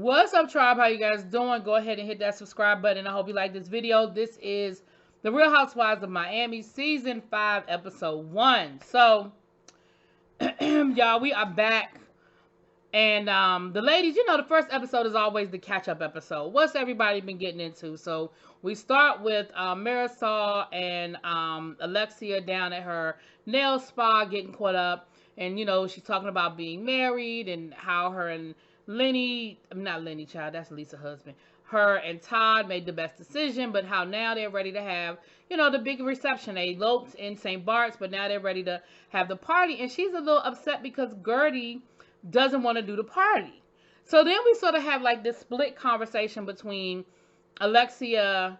What's up, tribe? How you guys doing? Go ahead and hit that subscribe button. I hope you like this video. This is the Real Housewives of Miami season 5 episode 1. So y'all, we are back. And the ladies, the first episode is always the catch-up episode. What's everybody been getting into? So we start with Marisol and Alexia down at her nail spa getting caught up. And, she's talking about being married and how her and not Lenny, child, that's Lisa's husband. Her and Todd made the best decision, but how now they're ready to have, the big reception. They eloped in St. Bart's, but now they're ready to have the party. And she's a little upset because Gertie doesn't want to do the party. So then we sort of have like this split conversation between Alexia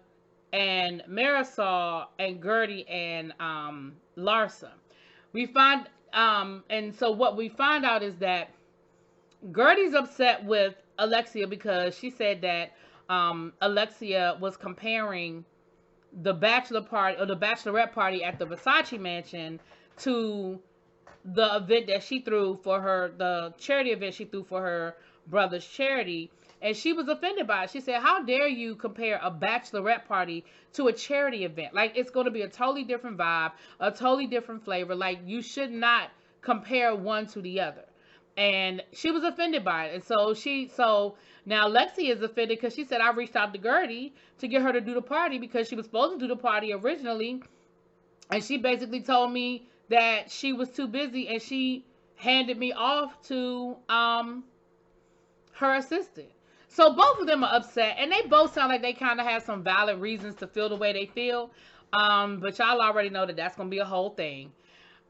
and Marisol and Gertie and Larsa. We find and so what we find out is that Gertie's upset with Alexia because she said that Alexia was comparing the bachelor party or the bachelorette party at the Versace mansion to the event that she threw for the charity event she threw for her brother's charity. And she was offended by it. She said, how dare you compare a bachelorette party to a charity event? Like, it's going to be a totally different vibe, a totally different flavor. Like, you should not compare one to the other. And she was offended by it. And so now Lexi is offended because she said, I reached out to Gertie to get her to do the party because she was supposed to do the party originally. And she basically told me that she was too busy and she handed me off to her assistant. So both of them are upset, and they both sound like they kind of have some valid reasons to feel the way they feel. But y'all already know that that's going to be a whole thing.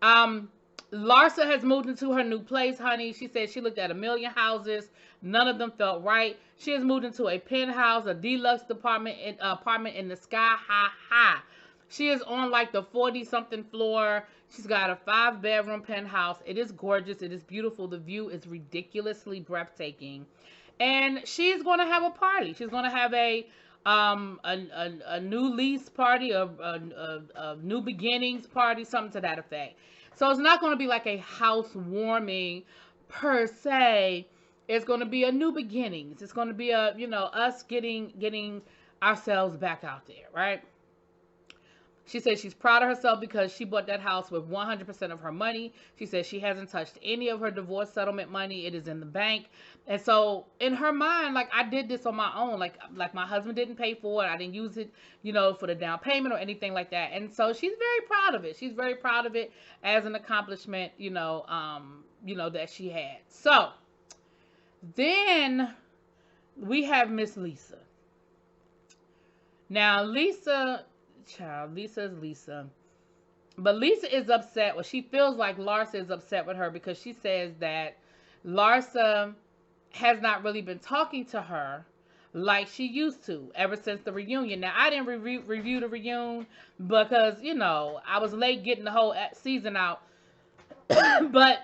Larsa has moved into her new place, honey. She said she looked at 1,000,000 houses. None of them felt right. She has moved into a penthouse, a deluxe apartment in the sky high. She is on like the 40-something floor. She's got a 5-bedroom penthouse. It is gorgeous. It is beautiful. The view is ridiculously breathtaking. And she's going to have a party. She's going to have a new lease party, a new beginnings party, something to that effect. So it's not going to be like a housewarming per se. It's going to be a new beginnings. It's going to be us getting ourselves back out there, right? She said she's proud of herself because she bought that house with 100% of her money. She said she hasn't touched any of her divorce settlement money. It is in the bank. And so in her mind, like, I did this on my own. Like my husband didn't pay for it. I didn't use it, for the down payment or anything like that. And so she's very proud of it. She's very proud of it as an accomplishment, that she had. So then we have Miss Lisa. Now, Lisa is Lisa. But Lisa is upset. Well, she feels like Larsa is upset with her because she says that Larsa has not really been talking to her like she used to ever since the reunion. Now, I didn't review the reunion because, I was late getting the whole season out. But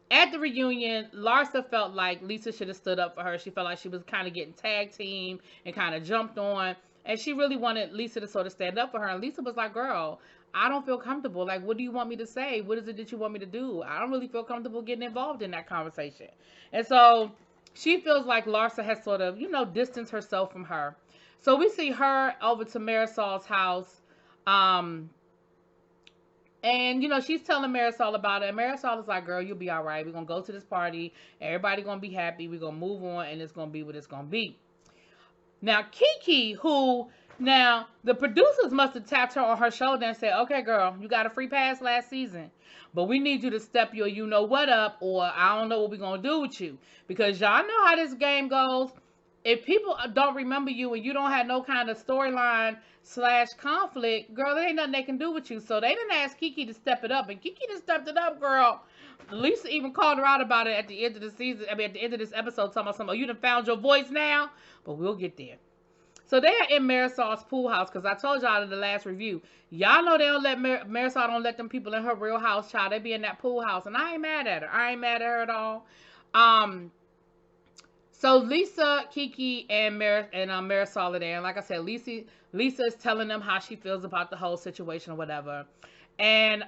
at the reunion, Larsa felt like Lisa should have stood up for her. She felt like she was kind of getting tag team and kind of jumped on. And she really wanted Lisa to sort of stand up for her. And Lisa was like, girl, I don't feel comfortable. Like, what do you want me to say? What is it that you want me to do? I don't really feel comfortable getting involved in that conversation. And so she feels like Larsa has sort of, distanced herself from her. So we see her over to Marisol's house. And, she's telling Marisol about it. And Marisol is like, girl, you'll be all right. We're going to go to this party. Everybody going to be happy. We're going to move on. And it's going to be what it's going to be. Now, Kiki, the producers must have tapped her on her shoulder and said, okay, girl, you got a free pass last season, but we need you to step your you-know-what up, or I don't know what we're going to do with you. Because y'all know how this game goes. If people don't remember you and you don't have no kind of storyline / conflict, girl, there ain't nothing they can do with you. So they didn't ask Kiki to step it up, and Kiki just stepped it up, girl. Lisa even called her out about it at the end of the season. I mean, at the end of this episode, talking about something. Oh, you done found your voice now? But we'll get there. So they are in Marisol's pool house because I told y'all in the last review, y'all know they don't let Marisol don't let them people in her real house, child. They be in that pool house, and I ain't mad at her. I ain't mad at her at all. So Lisa, Kiki, and Marisol are there, and like I said, Lisa is telling them how she feels about the whole situation or whatever, and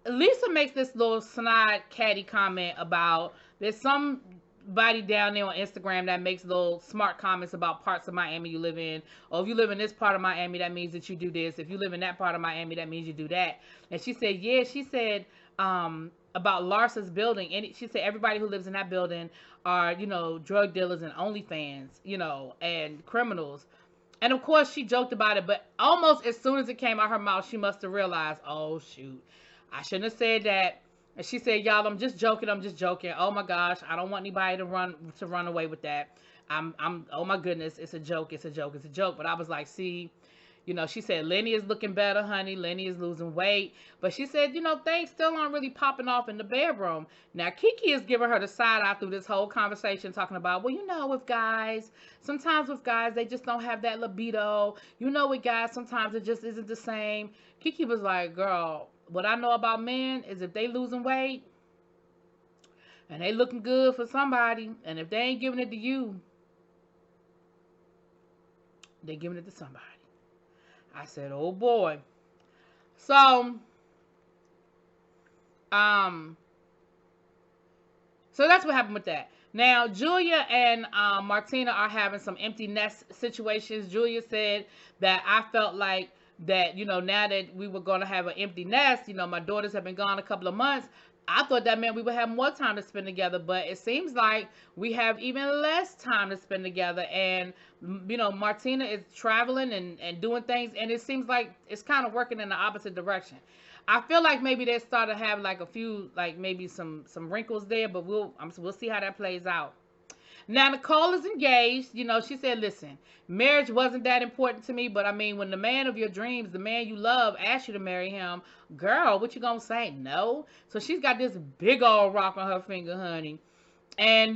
Lisa makes this little snide, catty comment about there's somebody down there on Instagram that makes little smart comments about parts of Miami you live in. Or if you live in this part of Miami, that means that you do this. If you live in that part of Miami, that means you do that. And she said, yeah, she said, about Larsa's building. And she said everybody who lives in that building are, drug dealers and OnlyFans, and criminals. And of course, she joked about it, but almost as soon as it came out her mouth, she must have realized, oh, shoot, I shouldn't have said that. And she said, y'all, I'm just joking. I'm just joking. Oh, my gosh, I don't want anybody to run away with that. Oh, my goodness, it's a joke. It's a joke. It's a joke. But I was like, see, she said, Lenny is looking better, honey. Lenny is losing weight. But she said, things still aren't really popping off in the bedroom. Now, Kiki is giving her the side eye through this whole conversation, talking about, well, with guys, sometimes with guys, they just don't have that libido. With guys, sometimes it just isn't the same. Kiki was like, girl, what I know about men is if they losing weight and they looking good for somebody, and if they ain't giving it to you, they giving it to somebody. I said, oh boy. So that's what happened with that. Now, Julia and Martina are having some empty nest situations. Julia said that I felt like that, now that we were going to have an empty nest, my daughters have been gone a couple of months. I thought that meant we would have more time to spend together, but it seems like we have even less time to spend together. And, Martina is traveling and doing things, and it seems like it's kind of working in the opposite direction. I feel like maybe they started to have like a few, like maybe some wrinkles there, but we'll see how that plays out. Now, Nicole is engaged. She said, listen, marriage wasn't that important to me, but I mean, when the man of your dreams, the man you love, asks you to marry him, girl, what you gonna say? No. So she's got this big old rock on her finger, honey. And,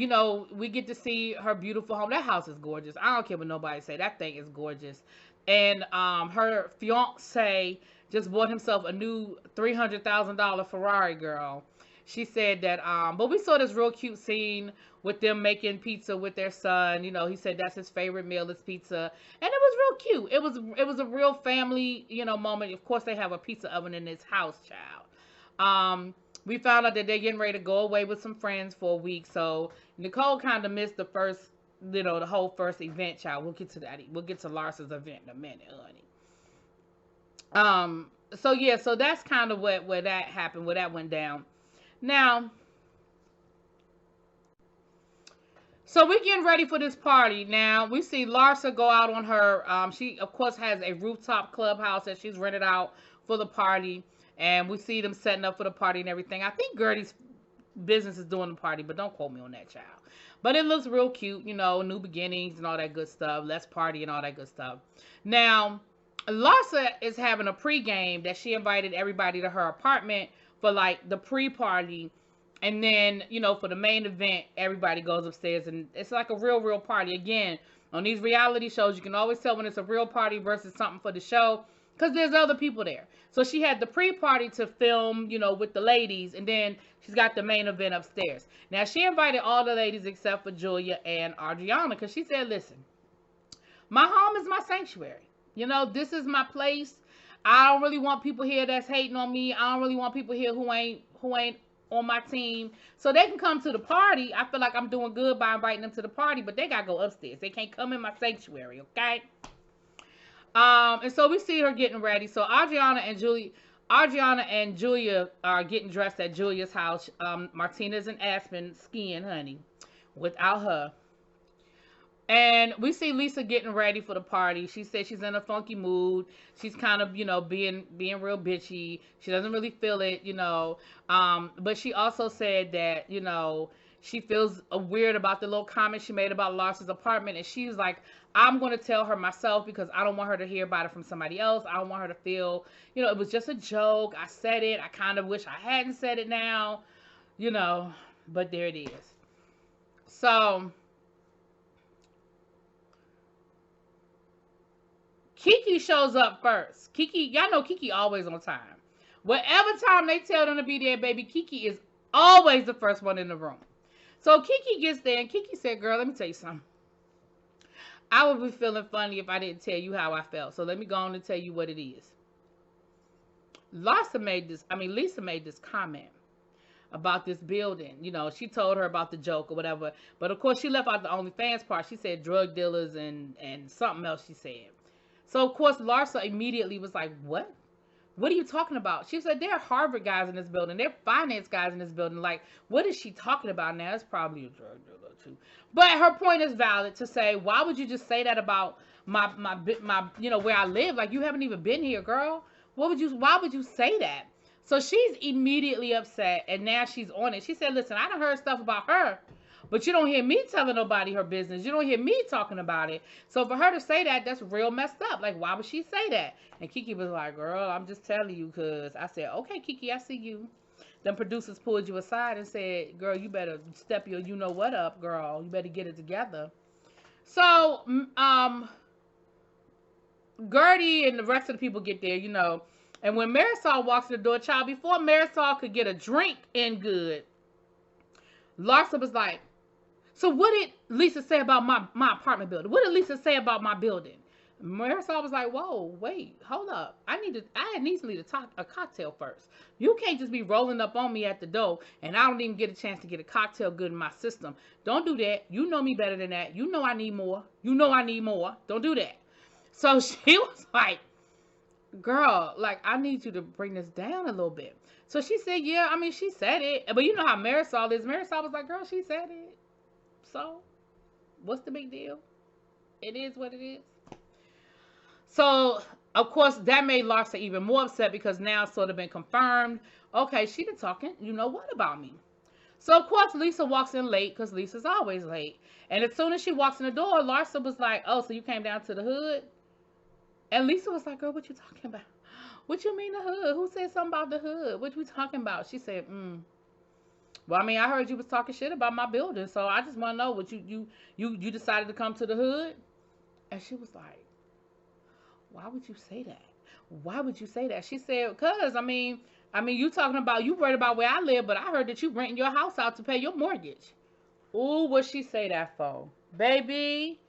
we get to see her beautiful home. That house is gorgeous. I don't care what nobody say. That thing is gorgeous. And her fiance just bought himself a new $300,000 Ferrari, girl. She said that, but we saw this real cute scene with them making pizza with their son. He said that's his favorite meal is pizza. And it was real cute. It was a real family, moment. Of course, they have a pizza oven in this house, child. We found out that they're getting ready to go away with some friends for a week. So Nicole kind of missed the first, the whole first event, child. We'll get to that. We'll get to Larsa's event in a minute, honey. So yeah, so that's kind of where that happened, where that went down. Now, so we're getting ready for this party. Now, we see Larsa go out on her, she, of course, has a rooftop clubhouse that she's rented out for the party. And we see them setting up for the party and everything. I think Gertie's business is doing the party, but don't quote me on that, child. But it looks real cute, new beginnings and all that good stuff. Let's party and all that good stuff. Now, Larsa is having a pregame that she invited everybody to her apartment for like the pre-party, and then for the main event everybody goes upstairs, and it's like a real party. Again, on these reality shows you can always tell when it's a real party versus something for the show because there's other people there. So she had the pre-party to film with the ladies, and then she's got the main event upstairs. Now she invited all the ladies except for Julia and Adriana, because she said, listen, my home is my sanctuary. This is my place. I don't really want people here that's hating on me. I don't really want people here who ain't on my team. So they can come to the party. I feel like I'm doing good by inviting them to the party, but they gotta go upstairs. They can't come in my sanctuary, okay? And so we see her getting ready. So Adriana and Julia are getting dressed at Julia's house. Martina's in Aspen skiing, honey, without her. And we see Lisa getting ready for the party. She said she's in a funky mood. She's kind of, being real bitchy. She doesn't really feel it, but she also said that, she feels weird about the little comment she made about Larsa's apartment. And she's like, I'm going to tell her myself because I don't want her to hear about it from somebody else. I don't want her to feel, it was just a joke. I said it. I kind of wish I hadn't said it now, but there it is. So Kiki shows up first. Kiki, y'all know Kiki always on time. Whatever time they tell them to be there, baby, Kiki is always the first one in the room. So Kiki gets there, and Kiki said, girl, let me tell you something. I would be feeling funny if I didn't tell you how I felt. So let me go on and tell you what it is. Lisa made this comment about this building. You know, she told her about the joke or whatever. But of course, she left out the OnlyFans part. She said drug dealers and something else she said. So of course, Larsa immediately was like, what? What are you talking about? She said, there are Harvard guys in this building. There are finance guys in this building. Like, what is she talking about now? It's probably a drug dealer too. But her point is valid to say, why would you just say that about my you know, where I live? Like, you haven't even been here, girl. Why would you say that? So she's immediately upset, and now she's on it. She said, listen, I done heard stuff about her, but you don't hear me telling nobody her business. You don't hear me talking about it. So for her to say that, that's real messed up. Like, why would she say that? And Kiki was like, girl, I'm just telling you because I said, okay, Kiki, I see you. Them producers pulled you aside and said, girl, you better step your you-know-what up, girl. You better get it together. So, Gertie and the rest of the people get there, you know. And when Marisol walks in the door, child, before Marisol could get a drink in good, Larsa was like, so what did Lisa say about my apartment building? What did Lisa say about my building? Marisol was like, whoa, wait, hold up. I need a cocktail first. You can't just be rolling up on me at the door and I don't even get a chance to get a cocktail good in my system. Don't do that. You know me better than that. You know I need more. You know I need more. Don't do that. So she was like, girl, like, I need you to bring this down a little bit. So she said, yeah, I mean, she said it. But you know how Marisol is. Marisol was like, girl, she said it. So, what's the big deal? It is what it is. So, of course, that made Larsa even more upset because now it's sort of been confirmed. Okay, she been talking, you know what, about me. So, of course, Lisa walks in late because Lisa's always late. And as soon as she walks in the door, Larsa was like, oh, so you came down to the hood? And Lisa was like, girl, what you talking about? What you mean the hood? Who said something about the hood? What you talking about? She said, well, I mean, I heard you was talking shit about my building, so I just want to know what you decided to come to the hood? And she was like, why would you say that? Why would you say that? She said, because, I mean, you talking about, you worried about where I live, but I heard that you renting your house out to pay your mortgage. Ooh, what she say that for? Baby,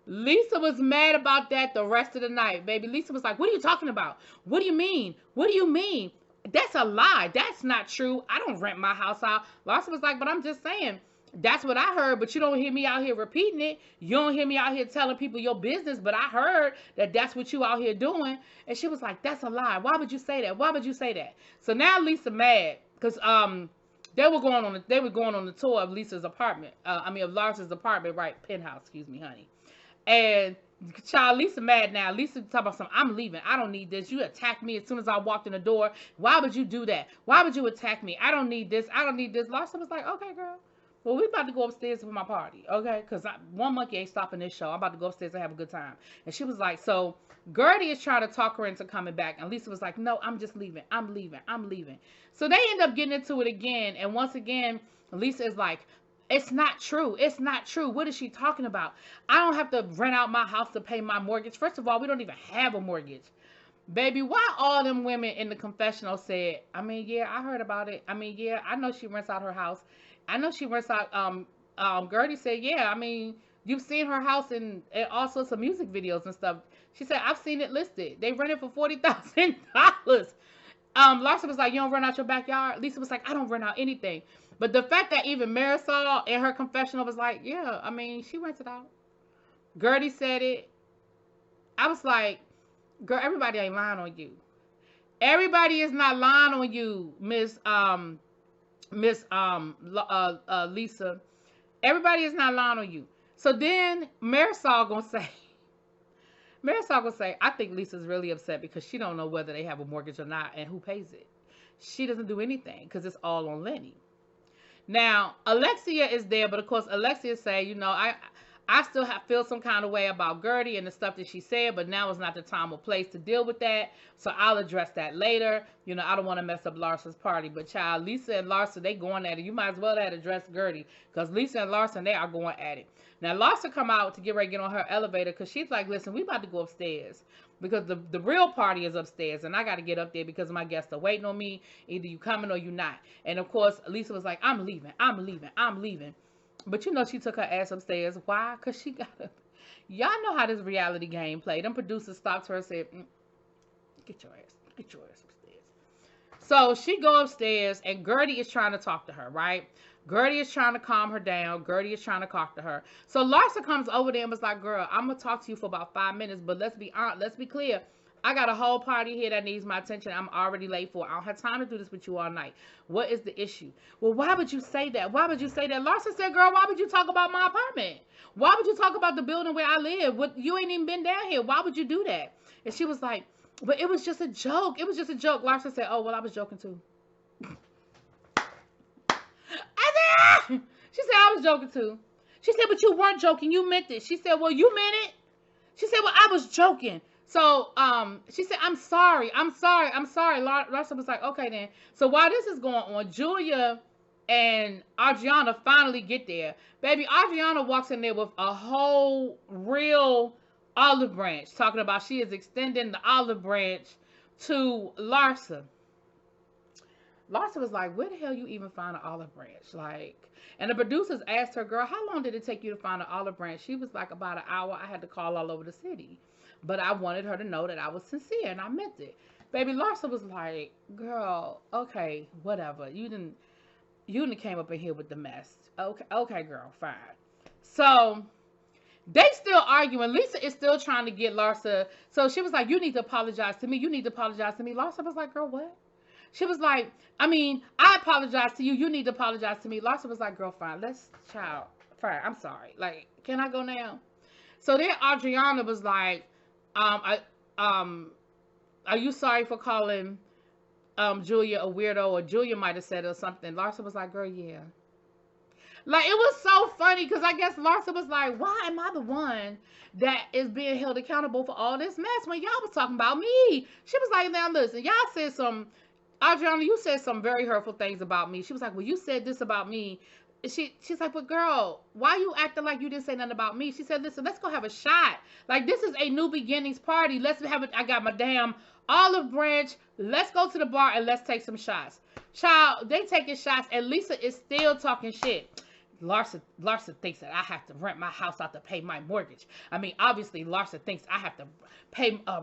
Lisa was mad about that the rest of the night, baby. Lisa was like, what are you talking about? What do you mean? What do you mean? That's a lie. That's not true. I don't rent my house out. Larsa was like, but I'm just saying, that's what I heard, but you don't hear me out here repeating it. You don't hear me out here telling people your business, but I heard that that's what you out here doing. And she was like, that's a lie. Why would you say that? Why would you say that? So now Lisa mad because they were going on the tour of Lisa's apartment. Of Larsa's apartment, right? Penthouse, excuse me, honey. And child, Lisa mad now. Lisa talking about something. I'm leaving. I don't need this. You attacked me as soon as I walked in the door. Why would you do that? Why would you attack me? I don't need this. I don't need this. Larsa was like, okay, girl. Well, we about to go upstairs for my party, okay? Because one monkey ain't stopping this show. I'm about to go upstairs and have a good time. And she was like, so Gertie is trying to talk her into coming back. And Lisa was like, no, I'm just leaving. I'm leaving. I'm leaving. So they end up getting into it again. And once again, Lisa is like, it's not true. It's not true. What is she talking about? I don't have to rent out my house to pay my mortgage. First of all, we don't even have a mortgage. Baby, why all them women in the confessional said, I mean, yeah, I heard about it. I mean, yeah, I know she rents out her house. I know she rents out, Gertie said, yeah, I mean, you've seen her house in all sorts of music videos and stuff. She said, I've seen it listed. They rent it for $40,000. Larsa was like, you don't rent out your backyard? Lisa was like, I don't rent out anything. But the fact that even Marisol in her confessional was like, yeah, I mean, she rents it out. Gertie said it. I was like, girl, everybody ain't lying on you. Everybody is not lying on you, Lisa. Everybody is not lying on you. So then Marisol gonna say, I think Lisa's really upset because she don't know whether they have a mortgage or not and who pays it. She doesn't do anything because it's all on Lenny. Now, Alexia is there, but of course, Alexia say, you know, I still feel some kind of way about Gertie and the stuff that she said, but now is not the time or place to deal with that. So I'll address that later. You know, I don't want to mess up Larsa's party. But child, Lisa and Larsa, they going at it. You might as well have addressed Gertie because Lisa and Larsa, they are going at it. Now, Larsa come out to get ready to get on her elevator because she's like, listen, we about to go upstairs because the real party is upstairs and I got to get up there because my guests are waiting on me. Either you coming or you not. And of course, Lisa was like, I'm leaving. I'm leaving. I'm leaving. But you know she took her ass upstairs. Why? Because she got to... Y'all know how this reality game play. Them producers stopped her and said, get your ass upstairs. So she go upstairs, and Gertie is trying to talk to her, right? Gertie is trying to calm her down. Gertie is trying to talk to her. So Larsa comes over there and was like, girl, I'm going to talk to you for about 5 minutes, but let's be honest, let's be clear. I got a whole party here that needs my attention. I'm already late for it. I don't have time to do this with you all night. What is the issue? Well, why would you say that? Why would you say that? Larsa said, girl, why would you talk about my apartment? Why would you talk about the building where I live? What, you ain't even been down here. Why would you do that? And she was like, but it was just a joke. It was just a joke. Larsa said, oh, well, I was joking too. She said, I was joking too. She said, but you weren't joking. You meant it. She said, well, you meant it. She said, well, I was joking. So, she said, I'm sorry. Larsa was like, okay then. So while this is going on, Julia and Adriana finally get there. Baby, Adriana walks in there with a whole real olive branch, talking about she is extending the olive branch to Larsa. Larsa was like, where the hell you even find an olive branch? Like, and the producers asked her, girl, how long did it take you to find an olive branch? She was like, about an hour. I had to call all over the city. But I wanted her to know that I was sincere and I meant it. Baby, Larsa was like, girl, okay, whatever. You didn't came up in here with the mess. Okay, girl, fine. So they still arguing. Lisa is still trying to get Larsa. So she was like, you need to apologize to me. You need to apologize to me. Larsa was like, girl, what? She was like, I mean, I apologize to you. You need to apologize to me. Larsa was like, girl, fine. Fine. I'm sorry. Like, can I go now? So then Adriana was like, are you sorry for calling Julia a weirdo? Or Julia might have said or something. Larsa was like, girl, yeah. Like, it was so funny because I guess Larsa was like, why am I the one that is being held accountable for all this mess when y'all was talking about me? She was like, now listen, y'all said Adriana, you said some very hurtful things about me. She was like, well, you said this about me. She's like, but girl, why you acting like you didn't say nothing about me? She said, listen, let's go have a shot. Like, this is a new beginnings party. Let's have it. I got my damn olive branch. Let's go to the bar and let's take some shots. Child, they taking shots and Lisa is still talking shit. Larsa thinks that I have to rent my house out to pay my mortgage. I mean, obviously, Larsa thinks I have to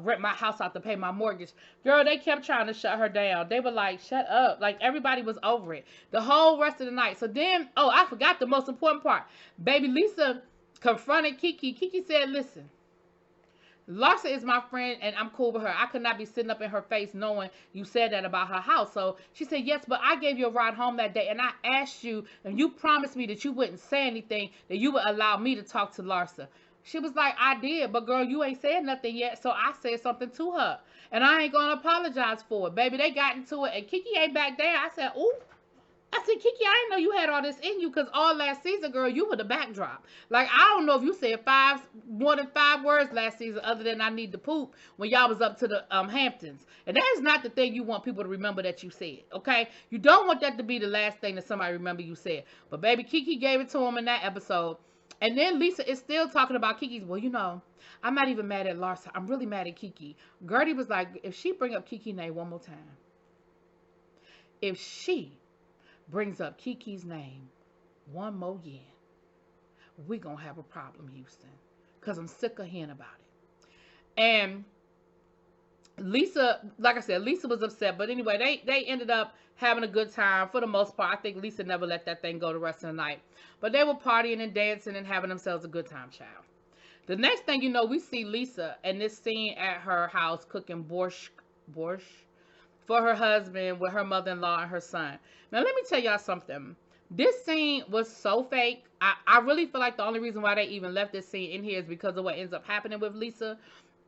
rent my house out to pay my mortgage. Girl, they kept trying to shut her down. They were like, shut up. Like, everybody was over it. The whole rest of the night. So then, oh, I forgot the most important part. Baby Lisa confronted Kiki. Kiki said, listen, Larsa is my friend and I'm cool with her. I could not be sitting up in her face knowing you said that about her house. So she said, yes, but I gave you a ride home that day and I asked you and you promised me that you wouldn't say anything, that you would allow me to talk to Larsa. She was like, I did, but girl, you ain't said nothing yet. So I said something to her and I ain't going to apologize for it. Baby, they got into it and Kiki ain't back there. I said, ooh. I said, Kiki, I didn't know you had all this in you because all last season, girl, you were the backdrop. Like, I don't know if you said more than 5 words last season other than I need to poop when y'all was up to the Hamptons. And that is not the thing you want people to remember that you said, okay? You don't want that to be the last thing that somebody remember you said. But, baby, Kiki gave it to him in that episode. And then Lisa is still talking about Kiki's. Well, you know, I'm not even mad at Larsa. I'm really mad at Kiki. Gertie was like, if she bring up Kiki's name one more time, if she brings up Kiki's name one more year, we're going to have a problem, Houston. Because I'm sick of hearing about it. And Lisa, like I said, Lisa was upset. But anyway, they ended up having a good time for the most part. I think Lisa never let that thing go the rest of the night. But they were partying and dancing and having themselves a good time, child. The next thing you know, we see Lisa in this scene at her house cooking borscht for her husband with her mother-in-law and her son. Now, let me tell y'all something. This scene was so fake. I really feel like the only reason why they even left this scene in here is because of what ends up happening with Lisa,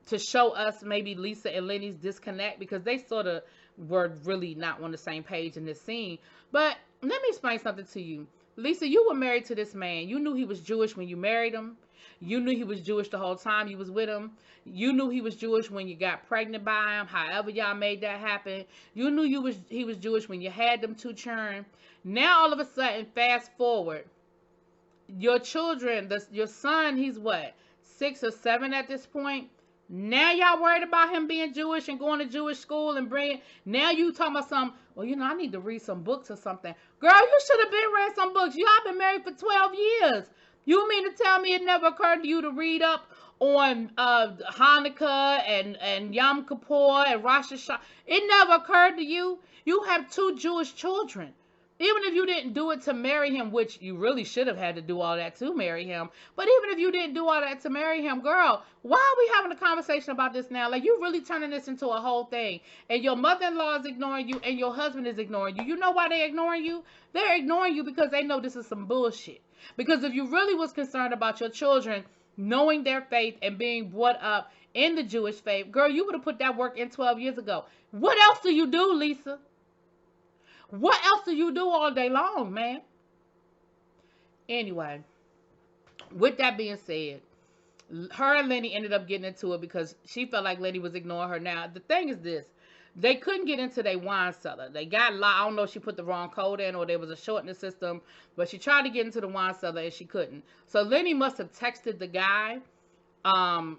to show us maybe Lisa and Lenny's disconnect, because they sort of were really not on the same page in this scene. But let me explain something to you. Lisa, you were married to this man. You knew he was Jewish when you married him. You knew he was Jewish the whole time you was with him. You knew he was Jewish when you got pregnant by him, however y'all made that happen. You knew he was Jewish when you had them 2 children. Now, all of a sudden, fast forward, your children, your son, he's what, 6 or 7 at this point? Now y'all worried about him being Jewish and going to Jewish school and bringing, now you talking about something, well, you know, I need to read some books or something. Girl, you should have been read some books. Y'all been married for 12 years. You mean to tell me it never occurred to you to read up on Hanukkah and Yom Kippur and Rosh Hashanah? It never occurred to you. You have 2 Jewish children. Even if you didn't do it to marry him, which you really should have had to do all that to marry him, but even if you didn't do all that to marry him, girl, why are we having a conversation about this now? Like, you really turning this into a whole thing. And your mother-in-law is ignoring you and your husband is ignoring you. You know why they're ignoring you? They're ignoring you because they know this is some bullshit. Because if you really was concerned about your children knowing their faith and being brought up in the Jewish faith, girl, you would have put that work in 12 years ago. What else do you do, Lisa? What else do you do all day long, man? Anyway, with that being said, her and Lenny ended up getting into it because she felt like Lenny was ignoring her. Now, the thing is this. They couldn't get into their wine cellar. They got locked. I don't know if she put the wrong code in or there was a short in the system, but she tried to get into the wine cellar and she couldn't. So Lenny must have texted the guy,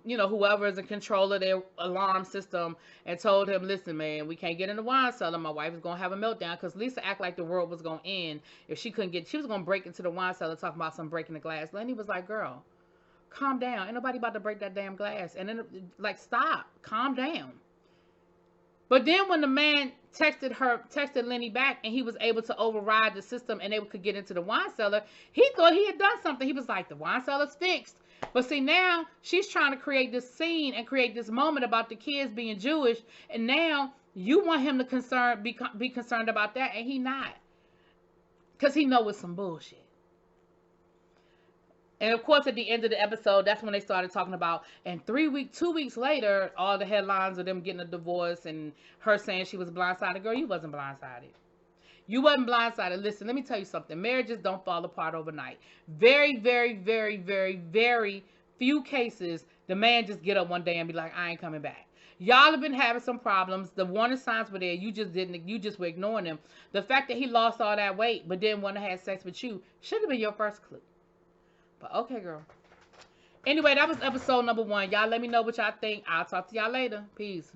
you know, whoever is in control of their alarm system, and told him, listen, man, we can't get in the wine cellar. My wife is going to have a meltdown, because Lisa act like the world was going to end if she couldn't get, she was going to break into the wine cellar talking about some breaking the glass. Lenny was like, girl, calm down. Ain't nobody about to break that damn glass. And then, like, stop, calm down. But then when the man texted Lenny back, and he was able to override the system and they could get into the wine cellar, he thought he had done something. He was like, the wine cellar's fixed. But see, now she's trying to create this scene and create this moment about the kids being Jewish, and now you want him to be concerned about that, and he not, because he know it's some bullshit. And of course, at the end of the episode, that's when they started talking about, and 2 weeks later, all the headlines of them getting a divorce and her saying she was blindsided. Girl, you wasn't blindsided. You wasn't blindsided. Listen, let me tell you something. Marriages don't fall apart overnight. Very, very, very, very, very few cases, the man just get up one day and be like, I ain't coming back. Y'all have been having some problems. The warning signs were there. You just were ignoring them. The fact that he lost all that weight but didn't want to have sex with you should have been your first clue. But okay, girl. Anyway, that was episode number 1. Y'all let me know what y'all think. I'll talk to y'all later. Peace.